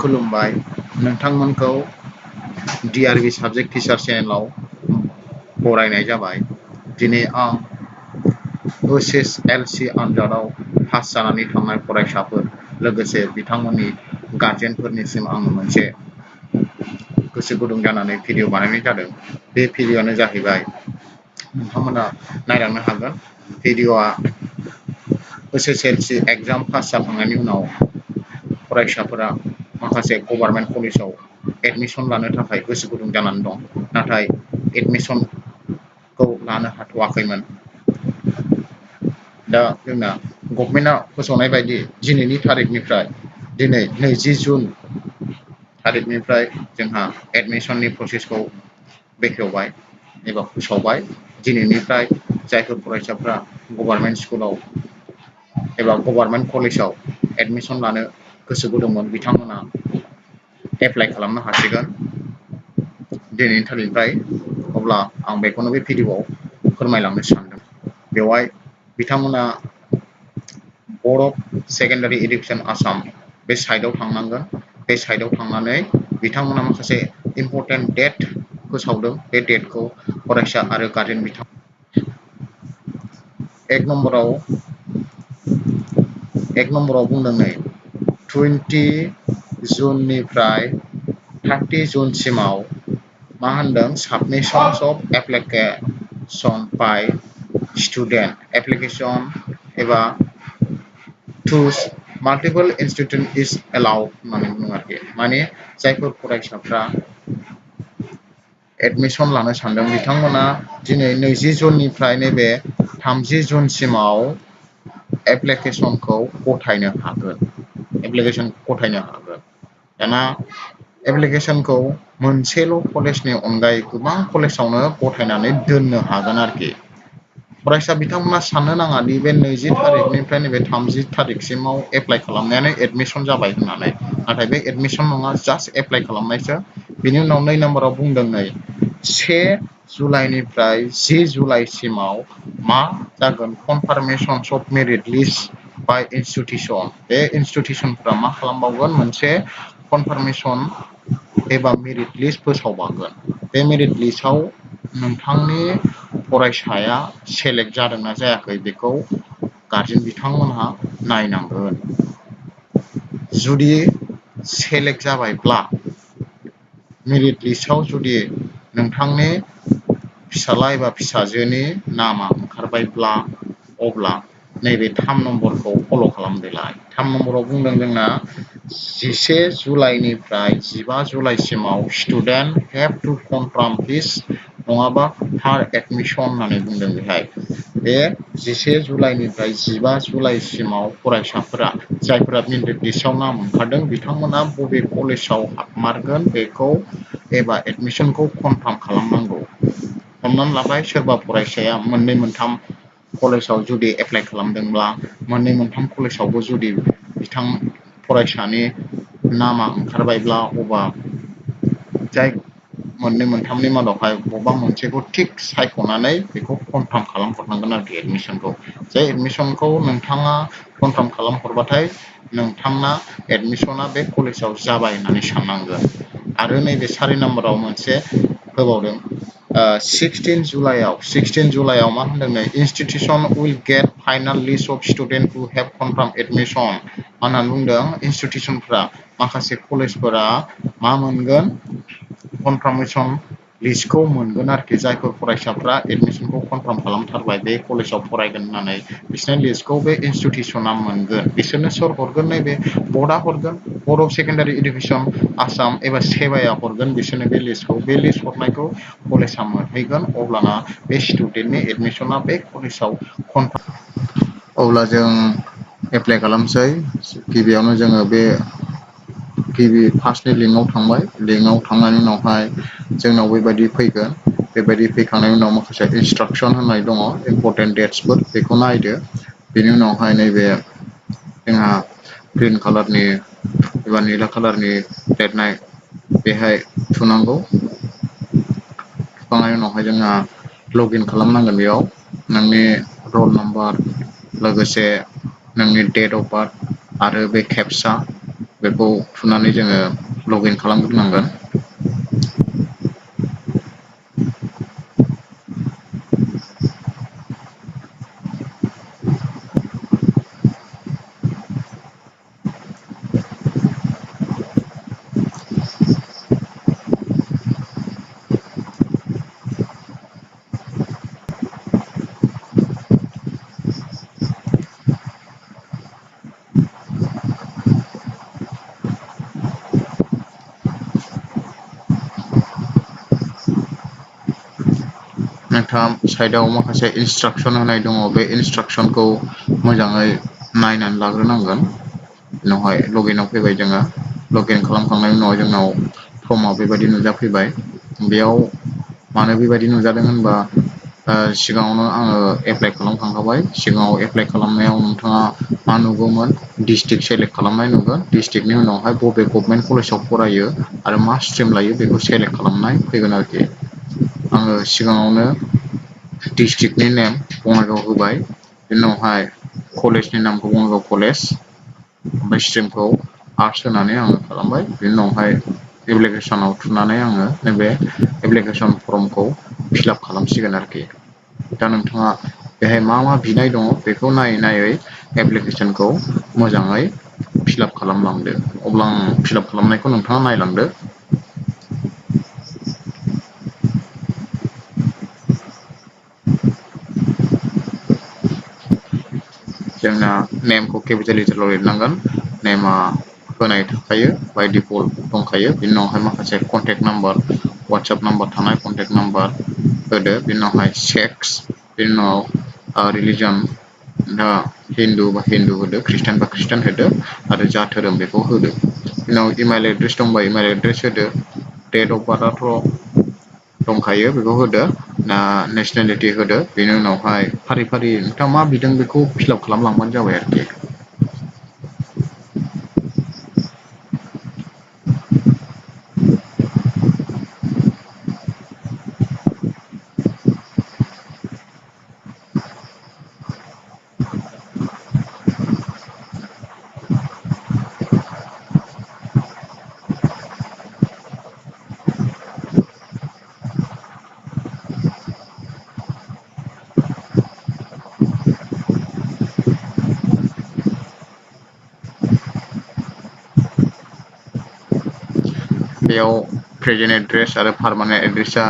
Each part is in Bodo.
खुलुमबाय नोंथांमोनखौ DRB साबजेक्ट टिचार चेनेलाव बरायनाय जाबाय। दिनै आं ASSLC आनजादाव पास जानानै थांनाय फरायसाफोर लोगोसे बिथांमोननि गार्जेनफोरनिसिम आङो मोनसे गोसो गुदुं जानानै भिडिअ बानायनाय जादों। बे भिडिअआनो जाहैबाय नोंथांमोना नायलांनो हागोन। भिडिअआ ASSLC एग्जाम पास जाखांनायनि उनाव फरायसाफोरा माखासे गभर्नमेन्ट कलेजाव एडमिसन लानो थाखाय गोसो गुदुं जानानै दं, नाथाय एडमिसनखौ लानो हाथ'वाखैमोन। दा जोंना गभर्नमेन्टआ फोसावनाय बायदि दिनैनि थारिखनिफ्राय दिनै 20 जुन थारिखनिफ्राय जोंहा एडमिसननि प्रसेसखौ बेखेवबाय एबा फोसावबाय। दिनैनिफ्राय जायफोर फरायसाफ्रा गभर्नमेन्ट स्कुलाव एबा गभर्नमेन्ट कलेजाव एडमिसन लानो गोसो गुदुंमोन बिथांमोना एप्लाइ खालामनो हासिगोन दिनैनि थारिखनिफ्राय। अब्ला आं बेखौनो बे भिडिअआव फोरमायलांनो सानदों। बेवहाय बिथांमोना board of secondary education Assam बे साइटआव थांनांगोन। बे साइटआव थांनानै बिथांमोना माखासे इम्परटेन्ट डेट फोसावदों। बे डेटखौ फरायसा आरो गार्जेन बिथां एक नम्बराव बुंदों नै 20 जुननिफ्राय 30 जुनसिमाव मा होनदों submissions of application by student application एबा to multiple institute is allowed होननानै बुङो आरोखि। माने जायफोर फरायसाफ्रा एडमिसन लानो सानदों बिथांमोना दिनै 20 जुननिफ्राय नैबे 30 जुनसिमाव एप्लिकेशनखौ गथायनो हागोन। दाना एप्लिकेशनखौ मोनसेल' कलेजनि अनगायै गोबां कलेजावनो गथायनानै दोननो हागोन आरोखि। फरायसा बिथांमोना साननो नाङा दि बे 20 थारिखनिफ्राय नैबे 30 थारिखसिमाव एप्लाइ खालामनायानो एडमिसन जाबाय होननानै। नाथाय बे एडमिसन नङा, जास्ट एप्लाइ खालामनायसो। बिनि उनाव 2 नम्बराव बुंदों नै 1 जुलाइनिफ्राय 10 जुलाइसिमाव मा जागोन confirmations of merit list by institution. बे इन्स्टिटिउसनफ्रा मा खालामबावगोन मोनसे कनफार्मेशन एबा मेरिट लिस्ट फोसावबावगोन। बे मेरिट लिस्टआव नोंथांनि फरायसाया सेलेक्ट जादोंना जायाखै बेखौ गार्जेन बिथांमोनहा नायनांगोन। जुदि सेलेक्ट जाबायब्ला मेरिट लिस्टआव जुदि नोंथांनि फिसाला एबा फिसाजोनि नामा ओंखारबायब्ला अब्ला नैबे 3 नम्बरखौ फल' खालामदोलाय। 3 नम्बराव बुंदों जोंना 11 जुलाइनिफ्राय 15 जुलाइसिमाव student have to confirm his नङाबा हार एडमिसन होननानै बुंदों बेहाय। बे 11 जुलाइनिफ्राय 15 जुलाइसिमाव फरायसाफोरा जायफोरा मेरिट लिस्टआव नाम ओंखारदों बिथांमोना बबे कलेजाव हाबमारगोन बेखौ एबा एडमिसनखौ कनफार्म खालामनांगौ। हमनानै लाबाय सोरबा फरायसाया 2-3 कलेजाव जुदि एप्लाइ खालामदोंब्ला 2-3 कलेजावबो जुदि बिथां फरायसानि नामा ओंखारबायब्ला अबा जाय 2-3नि मादावहाय बबेबा मोनसेखौ थिग सायख'नानै बेखौ कनफार्म खालामहरनांगोन आरोखि एडमिसनखौ। जाय एडमिसनखौ नोंथाङा कनफार्म खालामहरबाथाय नोंथांना एडमिसना बे कलेजाव जाबाय होननानै साननांगोन। आरो नैबे 4 नम्बराव मोनसे होबावदों 16 जुलाइआव मा होनदों नै institution will get final list of student who have confirm admission. मा होननानै बुंदों इन्स्टिटिउसनफ्रा माखासे कलेजफोरा मा मोनगोन कनफार्मेशन लिस्टखौ मोनगोन आरोखि। जायफोर फरायसाफ्रा एडमिसनखौ कनफार्म खालामथारबाय बे कलेजाव फरायगोन होननानै बिसोरनि लिस्टखौ बे इन्स्टिटिउसना मोनगोन। बिसोरनो सोर हरगोन नैबे बर्डआ हरगोन। Board of secondary education Assam एबा सेबाया हरगोन बिसोरनो बे लिस्टखौ। बे लिस्ट हरनायखौ कलेजा मोनहैगोन। अब्लाना बे स्टुडेन्टनि एडमिसना बे कलेजाव कनफार्म। अब्ला जों एप्लाइ खालामसै। गिबियावनो जोङो बे फार्स्टनि लिंकआव थांबाय। लिंकआव थांनायनि उनावहाय जोंनाव बेबायदि फैगोन। बेबायदि फैखांनायनि उनाव माखासे इन्सट्राक्सन होननाय दङ इम्परटेन्ट डेट्सफोर बेखौ नायदो। बेनि उनावहाय नैबे जोंहा ग्रिन कालारनि एबा नीला कालारनि लिरनाय बेहाय थुनांगौ। थुखांनायनि उनावहाय जोंहा लगिन खालामनांगोन। बेयाव नोंनि रल नाम्बार लोगोसे नोंनि डेट अफ बार्थ आरो बे केप्सा बेखौ थुनानै जोङो लगइन खालामग्रोनांगोन। नोंथाङा साइडआव माखासे इन्सट्राकसन होनाय दङ बे इन्सट्राकसनखौ मोजाङै नायनानै लाग्रोनांगोन। उनावहाय लगइनाव फैबाय जोङो लगइन खालामखांनायनि उनाव जोंनाव फर्मआ बेबायदि नुजाफैबाय। बेयाव मानो बेबायदि नुजादों होनबा सिगाङावनो आङो एप्लाइ खालामखांखाबाय। सिगाङाव एप्लाइ खालामनायाव नोंथाङा मा नुगौमोन डिस्ट्रिक्ट सेलेक्ट खालामनाय नुगोन। डिस्ट्रिक्टनि उनावहाय बबे गभमेन्ट कलेजाव फरायो आरो मा स्ट्रिम लायो बेखौ सेलेक्ट खालामनाय फैगोन आरोखि। आङो सिगाङावनो डिस्ट्रिक्टनि नेम बङाइगाव होबाय। बिनि उनावहाय कलेजनि नामखौ बङाइगाव कलेज, ओमफ्राय स्ट्रिमखौ आर्टस होनानै आङो खालामबाय। बिनि उनावहाय एप्लिकेसनाव थुनानै आङो नैबे एप्लिकेसन फर्मखौ फिलाप खालामसिगोन आरोखि। दा नोंथाङा बेहाय मा मा बिनाय दङ बेखौ नायै नायै एप्लिकेसनखौ मोजाङै फिलाप खालामलांदो। अब्ला आं फिलाप खालामनायखौ नोंथाङा नायलांदो। जोंना नेमखौ केपिटेल लेटाराव लिरनांगोन। नेमा होनाय थाखायो बाय डिफल्ट दंखायो। बिनि उनावहाय माखासे कन्टेक्ट नाम्बार वाट्सएप नाम्बार थानाय कन्टेक्ट नाम्बार होदो। बिनि उनावहाय सेक्स, बिनि उनाव रिलिजन दा हिन्दु बा हिन्दु होदो, खृष्टान बा खृष्टान होदो आरो जा धोरोम बेखौ होदो। उनाव इमेल एड्रेस दंबा इमेल एड्रेस होदो। डेट अफ बार्थआथ' दंखायो बेखौ होदो। नेसनेलिटि होदो। बेनि उनावहाय फारि फारि नोंथाङा मा बिदों बेखौ फिलाप खालामलांबानो जाबाय आरोखि। बेयाव प्रेजेन्ट एड्रेस आरो पारमानेन्ट एड्रेसा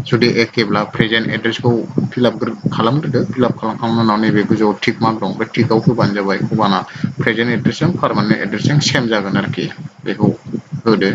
जुदि एखेब्ला प्रेजेन्ट एड्रेसखौ फिलाप खालामग्रोदो। फिलाप खालामखांनायनि उनाव नैबे गोजौआव टिक मार्क दं बे टिकआव होबानो जाबाय। अब्लाना प्रेजेन्ट एड्रेसजों पारमानेन्ट एड्रेसजों सेम जागोन आरोखि। बेखौ होदो।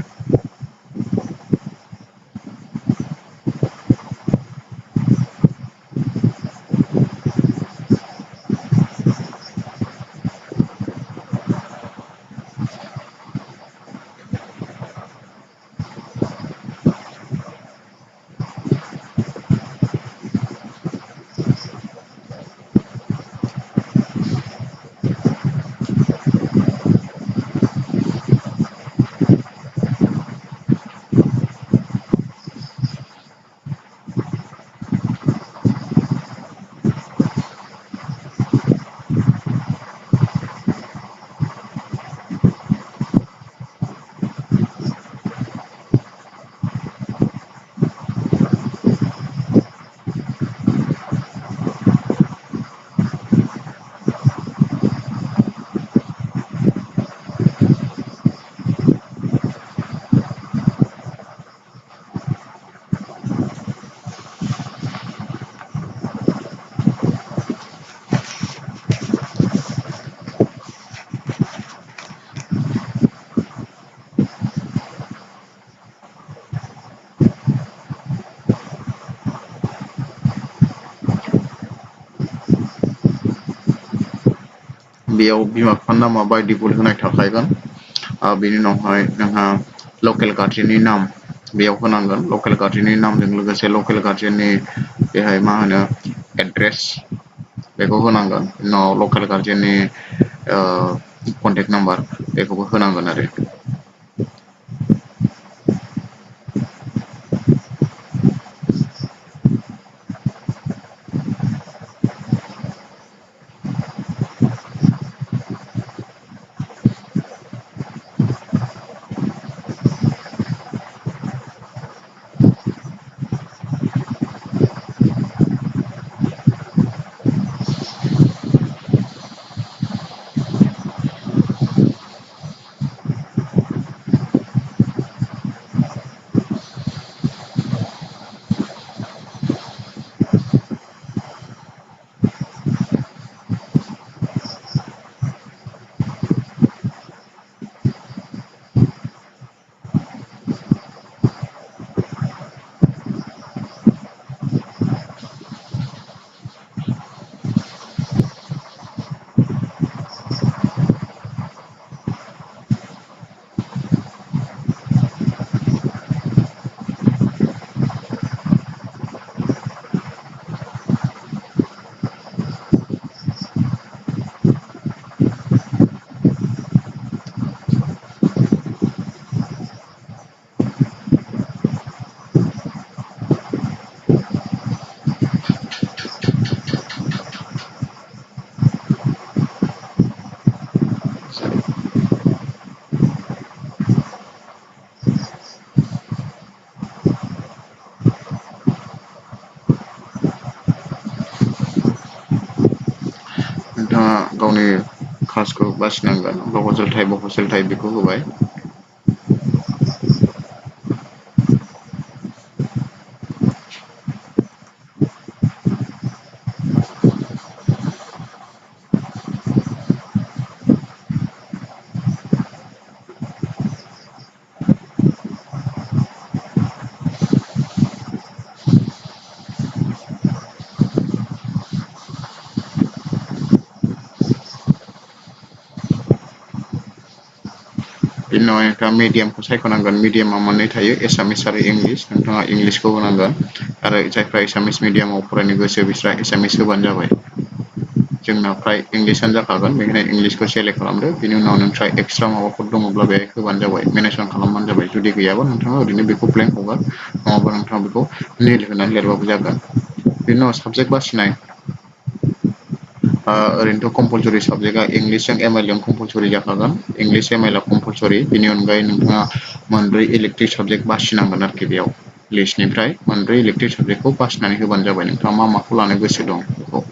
बेयाव बिमा बिफानि नामा बाय डिफल्ट होनाय थाखागोन। बेनि उनावहाय नोंहा लकेल गार्जेननि नाम बेयाव होनांगोन। लकेल गार्जेननि नामजों लोगोसे लकेल गार्जेननि बेहाय मा होनो एड्रेस बेखौ होनांगोन। उनाव लकेल गार्जेननि कन्टेक्ट नाम्बार बेखौबो होनांगोन आरो। फार्स्टखौ बासिनांगोन बकसेल टाइप बेखौ होबाय। बिनि उनावहाय नोंथाङा मिडियामखौ सायख'नांगोन। मिडियामा मोननै थायो एसामिस आरो इंलिस। नोंथाङा इंलिसखौ होनांगोन आरो जायफ्रा एसामिस मिडियामाव फरायनो गोसो बिस्रा एसामिस होबानो जाबाय। जोंना फ्राय इंलिसआनो जाखागोन बेनिखायनो इंलिसखौ सेलेक्ट खालामदो बेनि उनाव नोंस्रा एक्सट्रा माबाफोर दङब्ला बे होबानो जाबाय मेनेसन खालामबानो जाबाय जुदि गैयाबा नोंथाङा ओरैनो बेखौ ब्लेंक हगार नङाबा नोंथाङा बेखौ निल होनानै लिरबाबो जागोन। बिनि उनाव साबजेक्ट बासिनाय ओरैनोथ' कम्पालसरि साबजेक्टआ इंलिसजों एम आइल जों कम्पालसरि जाखागोन इंलिस एम आइल आ कम्पालसरि बेनि अनगायै नोंथाङा मोनब्रै इलेक्टिभ साबजेक्ट बासिनांगोन आरोखि बेयाव लिस्टनिफ्राय मोनब्रै इलेक्टिभ साबजेक्टखौ बासिनानै होबानो जाबाय नोंथाङा मा माखौ लानो गोसो दं बेखौ।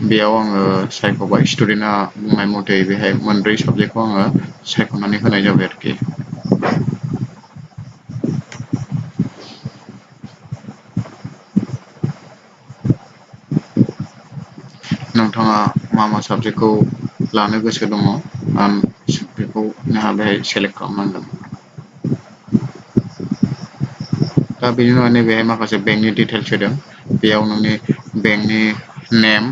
बेयाव आङो सायख'बाय स्टुडेन्टआ बुंनाय मथे बेहाय मोनब्रै साबजेक्टखौ आङो सायख'नानै होनाय जाबाय आरोखि। नोंथाङा मा मा साबजेक्टखौ लानो गोसो दङ बेखौ नोंहा बेहाय सेलेक्ट खालामनांगोन। दा बेनि उनाव नैबेहाय माखासे बेंकनि डिटेल्स होदों बेयाव नोंनि बेंकनि नेम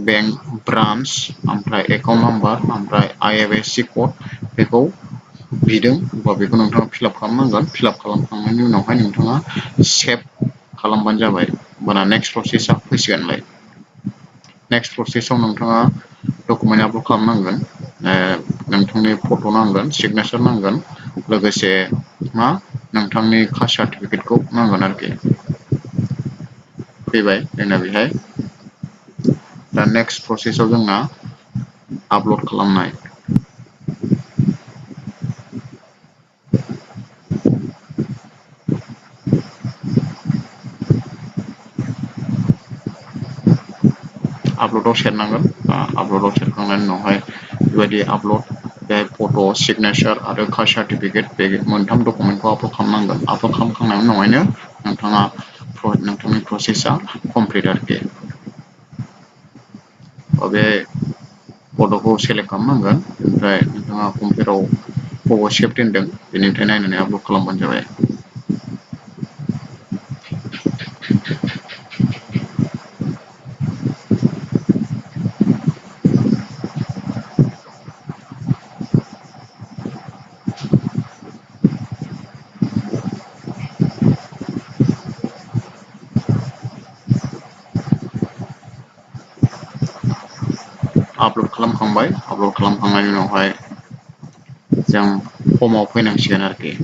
बेंक ब्रान्स ओमफ्राय एकाउन्ट नाम्बार ओमफ्राय IFSC कड बेखौ बिदों अब्ला बेखौ नोंथाङा फिलाप खालामनांगोन फिलाप खालामखांनायनि उनावहाय नोंथाङा सेभ खालामबानो जाबाय होमबाना नेक्स्ट प्रसेसा फैसिगोनलाय। नेक्स्ट प्रसेसआव नोंथाङा डकुमेन्ट आपल'ड खालामनांगोन नोंथांनि फट' नांगोन सिगनेसार नांगोन लोगोसे मा नोंथांनि कास्ट सार्टिफिकेटखौ नांगोन आरोखि। फैबाय जोंना बेहाय दा नेक्स्ट प्रसेसआव जोंना आपल'ड खालामनाय। आपल'डआव सेरनांगोन आपल'डआव सेरखांनायनि उनावहाय बेबायदि आपल'ड बेहाय फट' सिगनेसार आरो कास्ट सार्टिफिकेट बे मोनथाम डकुमेन्टखौ आपल'ड खालामनांगोन आपल'ड खालामखांनायनि उनावहायनो नोंथाङा नोंथांनि प्रसेसा कमप्लिट आरोखि। बे फट'खौ सेलेक्ट खालामनांगोन ओमफ्राय नोंथाङा कम्पिउटाराव बबाव सेभ दोनदों बेनिफ्राय नायनानै आपल'ड खालामबानो जाबाय। आपल'ड खालामखांबाय आपल'ड खालामखांनायनि उनावहाय जों फर्माव फैनांसिगोन आरोखि।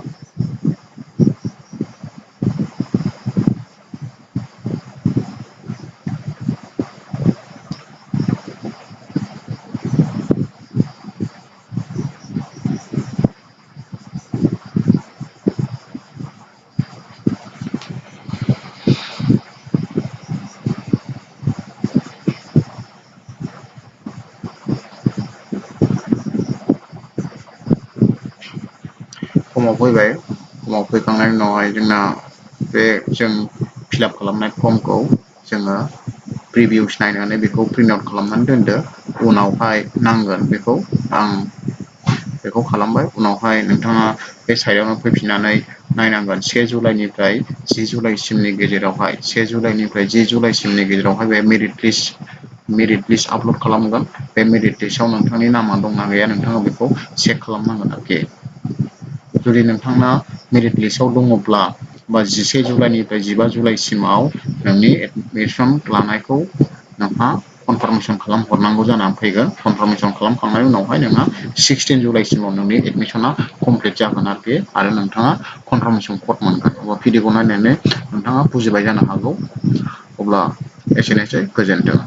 फर्माव फैबाय फर्माव फैखांनायनि उनावहाय जोंना बे जों फिलाप खालामनाय फर्मखौ जोङो प्रिभिउस नायनानै बेखौ प्रिन्ट आउट खालामनानै दोनदो उनावहाय नांगोन बेखौ आं बेखौ खालामबाय उनावहाय नोंथाङा बे साइडआवनो फैफिननानै नायनांगोन 1 जुलाइनिफ्राय 10 जुलाइसिमनि गेजेरावहाय 1 जुलाइनिफ्राय 10 जुलाइसिमनि गेजेरावहाय बे मेरिट लिस्ट आपल'ड खालामगोन बे मेरिट लिस्टआव नोंथांनि नामा दंना गैया नोंथाङा बेखौ चेक खालामनांगोन आरोखि। जुदि नोंथांना मेरिट लिस्टआव दङब्ला बा 11 जुलाइनिफ्राय 15 जुलाइसिमाव नोंनि एडमिसन लानायखौ नोंहा कनफार्मेसन खालामहरनांगौ जानानै फैगोन कनफार्मेसन खालामखांनायनि उनावहाय नोंहा 16 जुलाइसिमाव नोंनि एडमिसना कमप्लिट जागोन आरोखि आरो नोंथाङा कनफार्मेसन कड मोनगोन अब्ला भिडिअखौ नायनानै नोंथाङा बुजिबाय जानो हागौ अब्ला एसेनोसै गोजोन्थों।